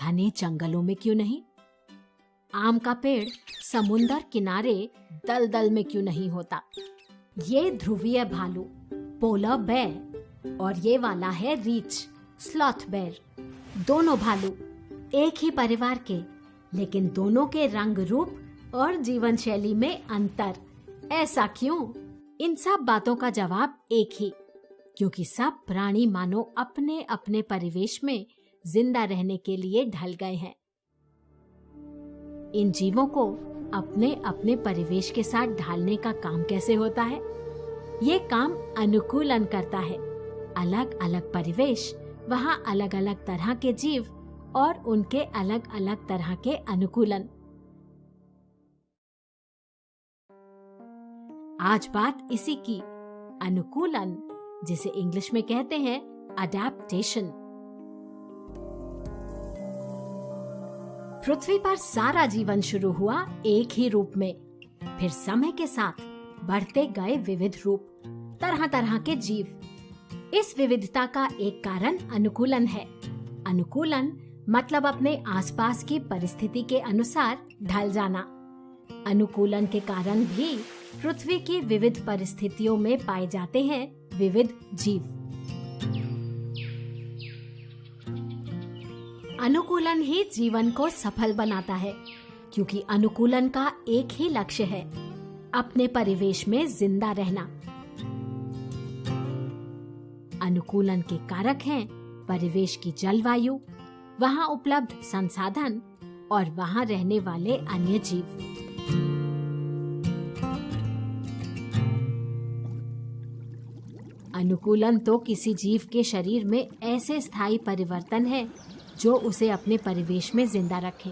घने जंगलों में क्यों नहीं? आम का पेड़ समुंदर किनारे दलदल में क्यों नहीं होता? ये ध्रुवीय भालू पोलर बेयर और ये वाला है रीच स्लॉथ बेयर। दोनों भालू एक ही परिवार के, लेकिन दोनों के रंग रूप और जीवन शैली में अंतर। ऐसा क्यों? इन सब बातों का जवाब एक ही, क्योंकि सब प्राणी मानो अपने अपने परिवेश में जिंदा रहने के लिए ढल गए हैं। इन जीवों को अपने अपने परिवेश के साथ ढालने का काम कैसे होता है? ये काम अनुकूलन करता है। अलग अलग परिवेश, वहाँ अलग अलग तरह के जीव और उनके अलग अलग तरह के अनुकूलन। आज बात इसी की, अनुकूलन, जिसे इंग्लिश में कहते हैं अडैप्टेशन। पृथ्वी पर सारा जीवन शुरू हुआ एक ही रूप में, फिर समय के साथ बढ़ते गए विविध रूप, तरह तरह के जीव। इस विविधता का एक कारण अनुकूलन है। अनुकूलन मतलब अपने आसपास की परिस्थिति के अनुसार ढल जाना। अनुकूलन के कारण भी पृथ्वी की विविध परिस्थितियों में पाए जाते हैं विविध जीव। अनुकूलन ही जीवन को सफल बनाता है, क्योंकि अनुकूलन का एक ही लक्ष्य है, अपने परिवेश में जिंदा रहना। अनुकूलन के कारक हैं परिवेश की जलवायु, वहाँ उपलब्ध संसाधन और वहाँ रहने वाले अन्य जीव। अनुकूलन तो किसी जीव के शरीर में ऐसे स्थायी परिवर्तन है जो उसे अपने परिवेश में जिंदा रखें।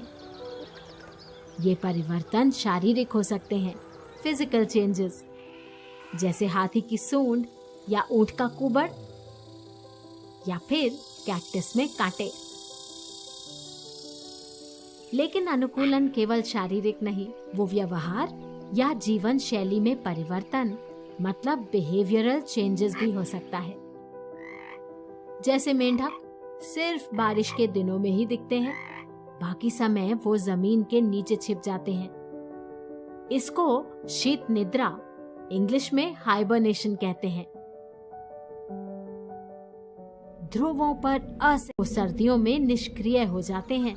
ये परिवर्तन शारीरिक हो सकते हैं, फिजिकल चेंजेस, जैसे हाथी की सूंड या ऊंट का कुबड़ या फिर कैक्टस में कांटे। लेकिन अनुकूलन केवल शारीरिक नहीं, वो व्यवहार या जीवन शैली में परिवर्तन मतलब बिहेवियरल चेंजेस भी हो सकता है। जैसे मेंढक सिर्फ बारिश के दिनों में ही दिखते हैं, बाकी समय वो जमीन के नीचे छिप जाते हैं। इसको शीत निद्रा, इंग्लिश में हाइबरनेशन कहते हैं। ध्रुवों पर सर्दियों में निष्क्रिय हो जाते हैं।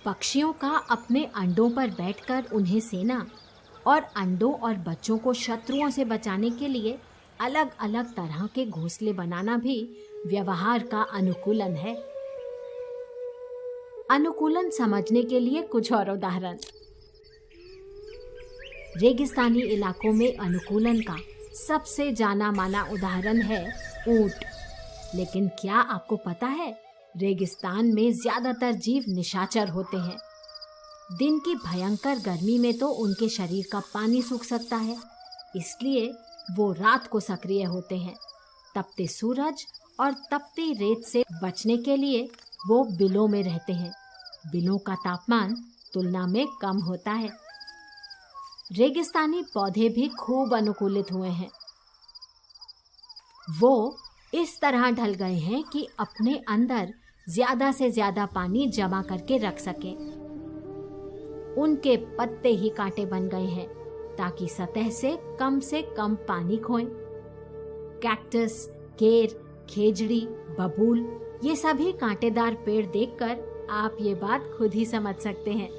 पक्षियों का अपने अंडों पर बैठकर उन्हें सेना और अंडों और बच्चों को शत्रुओं से बचाने के लिए अलग अलग तरह के घोंसले बनाना भी व्यवहार का अनुकूलन है। अनुकूलन समझने के लिए कुछ और उदाहरण। रेगिस्तानी इलाकों में अनुकूलन का सबसे जाना माना उदाहरण है ऊंट। लेकिन क्या आपको पता है, रेगिस्तान में ज्यादातर जीव निशाचर होते हैं। दिन की भयंकर गर्मी में तो उनके शरीर का पानी सूख सकता है, इसलिए वो रात को सक्रिय होते हैं। तपते सूरज और तपती रेत से बचने के लिए वो बिलों में रहते हैं। बिलों का तापमान तुलना में कम होता है। रेगिस्तानी पौधे भी खूब अनुकूलित हुए हैं। वो इस तरह ढल गए हैं कि अपने अंदर ज्यादा से ज्यादा पानी जमा करके रख सके। उनके पत्ते ही कांटे बन गए हैं ताकि सतह से कम पानी खोएं। कैक्टस, केर, खेजड़ी, बबूल, ये सभी कांटेदार पेड़ देखकर आप ये बात खुद ही समझ सकते हैं।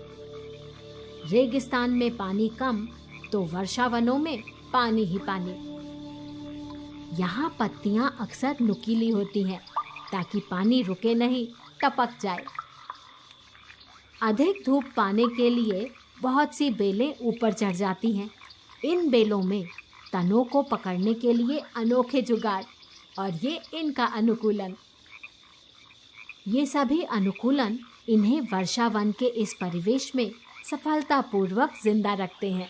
रेगिस्तान में पानी कम तो वर्षावनों में पानी ही पानी। यहाँ पत्तियां अक्सर नुकीली होती हैं ताकि पानी रुके नहीं, टपक जाए। अधिक धूप पाने के लिए बहुत सी बेलें ऊपर चढ़ जाती हैं। इन बेलों में तनों को पकड़ने के लिए अनोखे जुगाड़, और ये इनका अनुकूलन। ये सभी अनुकूलन इन्हें वर्षावन के इस परिवेश में सफलतापूर्वक जिंदा रखते हैं।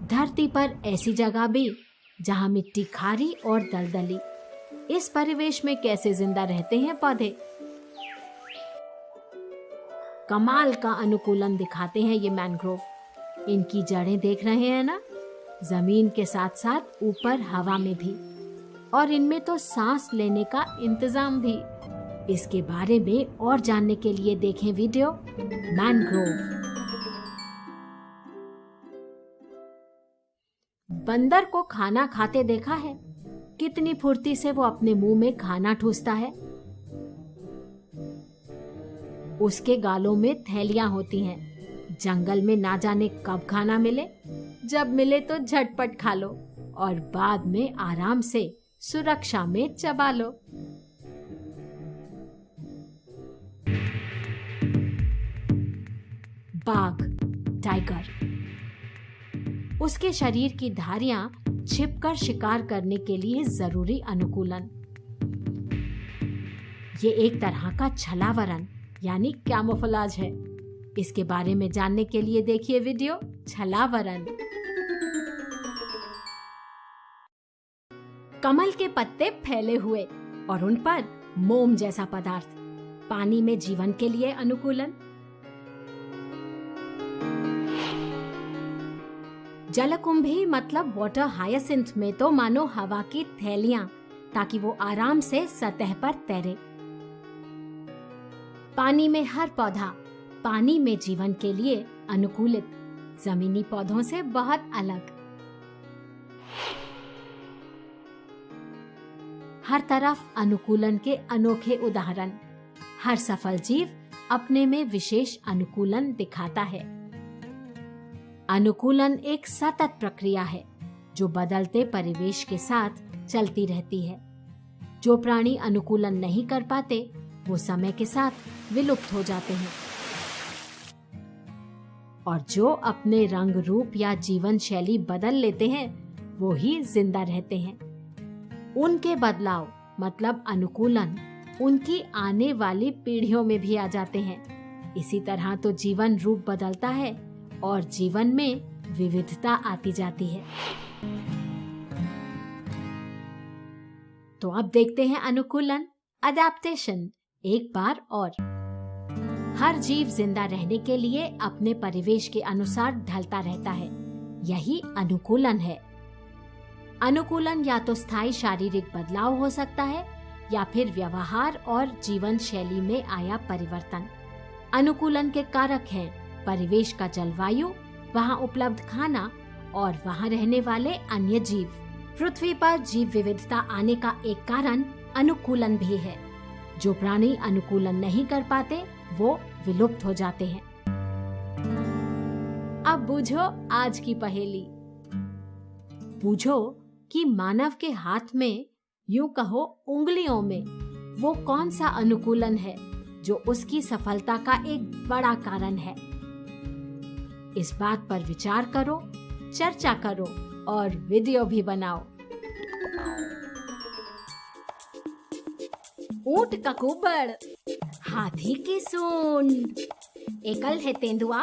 धरती पर ऐसी जगह भी जहां मिट्टी खारी और दलदली, इस परिवेश में कैसे जिंदा रहते हैं पौधे? कमाल का अनुकूलन दिखाते हैं ये मैंग्रोव। इनकी जड़ें देख रहे हैं ना, जमीन के साथ साथ ऊपर हवा में भी। और इनमें तो सांस लेने का इंतजाम भी। इसके बारे में और जानने के लिए देखें वीडियो मैनग्रोव। बंदर को खाना खाते देखा है? कितनी फुर्ती से वो अपने मुंह में खाना ठूसता है। उसके गालों में थैलियां होती हैं। जंगल में ना जाने कब खाना मिले, जब मिले तो झटपट खा लो और बाद में आराम से सुरक्षा में चबा लो। बाघ, टाइगर। उसके शरीर की धारियां छिपकर शिकार करने के लिए जरूरी अनुकूलन। ये एक तरह का छलावरण यानी कैमोफ्लेज है। इसके बारे में जानने के लिए देखिए वीडियो छलावरण। कमल के पत्ते फैले हुए और उन पर मोम जैसा पदार्थ, पानी में जीवन के लिए अनुकूलन। जलकुंभी मतलब वाटर हायासिंथ में तो मानो हवा की थैलियां, ताकि वो आराम से सतह पर तैरे। पानी में हर पौधा पानी में जीवन के लिए अनुकूलित, जमीनी पौधों से बहुत अलग। हर तरफ अनुकूलन के अनोखे उदाहरण। हर सफल जीव अपने में विशेष अनुकूलन दिखाता है। अनुकूलन एक सतत प्रक्रिया है जो बदलते परिवेश के साथ चलती रहती है। जो प्राणी अनुकूलन नहीं कर पाते वो समय के साथ विलुप्त हो जाते हैं और जो अपने रंग रूप या जीवन शैली बदल लेते हैं वो ही जिंदा रहते हैं। उनके बदलाव मतलब अनुकूलन उनकी आने वाली पीढ़ियों में भी आ जाते हैं। इसी तरह तो जीवन रूप बदलता है और जीवन में विविधता आती जाती है। तो अब देखते हैं अनुकूलन, अडैप्टेशन एक बार और। हर जीव जिंदा रहने के लिए अपने परिवेश के अनुसार ढलता रहता है, यही अनुकूलन है। अनुकूलन या तो स्थायी शारीरिक बदलाव हो सकता है या फिर व्यवहार और जीवन शैली में आया परिवर्तन। अनुकूलन के कारक हैं परिवेश का जलवायु, वहाँ उपलब्ध खाना और वहाँ रहने वाले अन्य जीव। पृथ्वी पर जीव विविधता आने का एक कारण अनुकूलन भी है। जो प्राणी अनुकूलन नहीं कर पाते वो विलुप्त हो जाते हैं। अब बूझो आज की पहेली। बूझो कि मानव के हाथ में, यूं कहो उंगलियों में, वो कौन सा अनुकूलन है जो उसकी सफलता का एक बड़ा कारण है। इस बात पर विचार करो, चर्चा करो और वीडियो भी बनाओ। ऊंट का कुबड़, हाथी की सूंड, एकल है तेंदुआ,